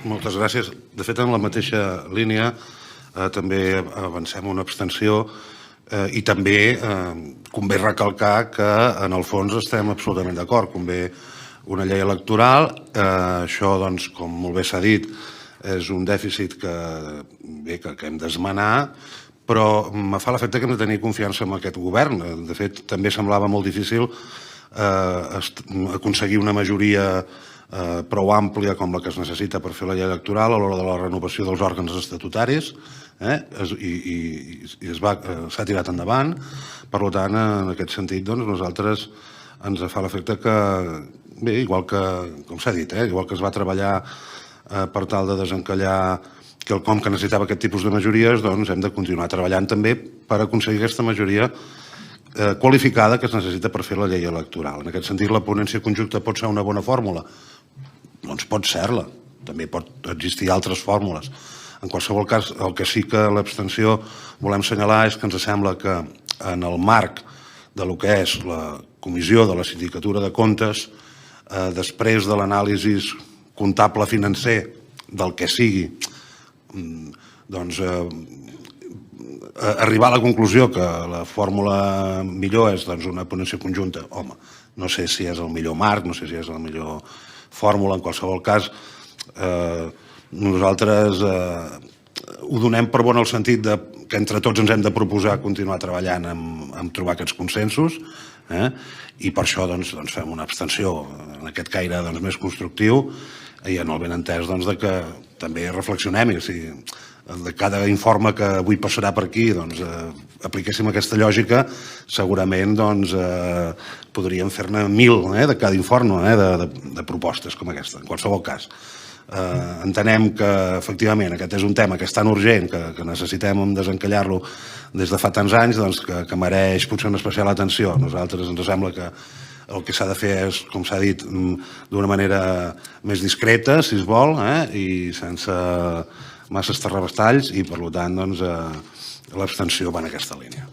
Moltes gràcies. De fet, en la mateixa línia també avancem una abstenció i també convé recalcar que en el fons estem absolutament d'acord. Convé una llei electoral. Això, doncs, com molt bé s'ha dit, és un dèficit que hem d'esmenar, però me fa l'efecte que hem de tenir confiança en aquest govern. De fet, també semblava molt difícil aconseguir una majoria prou àmplia com la que es necessita per fer la llei electoral a l'hora de la renovació dels òrgans estatutaris i s'ha tirat endavant. Per tant, en aquest sentit, nosaltres ens fa l'efecte que, bé, igual que, com s'ha dit, igual que es va treballar per tal de desencallar quelcom que necessitava aquest tipus de majories, doncs hem de continuar treballant també per aconseguir aquesta majoria qualificada que es necessita per fer la llei electoral. En aquest sentit, la ponència conjunta pot ser una bona fórmula? Doncs pot ser-la. També pot existir altres fórmules. En qualsevol cas, el que sí que l'abstenció volem assenyalar és que ens sembla que en el marc del que és la comissió de la Sindicatura de Comptes, després de l'anàlisi comptable financer del que sigui, doncs arribar a la conclusió que la fórmula millor és una ponència conjunta, home, no sé si és el millor marc, no sé si és la millor fórmula. En qualsevol cas, nosaltres ho donem per bon en el sentit que entre tots ens hem de proposar continuar treballant en trobar aquests consensos i per això fem una abstenció en aquest caire més constructiu i en el benentès que també reflexionem i de cada informe que avui passarà per aquí apliquéssim aquesta lògica, segurament podríem fer-ne 1.000 de cada informe de propostes com aquesta. En qualsevol cas, entenem que efectivament aquest és un tema que és tan urgent que necessitem desencallar-lo des de fa tants anys que mereix potser una especial atenció. A nosaltres ens sembla que el que s'ha de fer és, com s'ha dit, d'una manera més discreta, si es vol, i sense masses terrabastalls i, per tant, l'abstenció va en aquesta línia.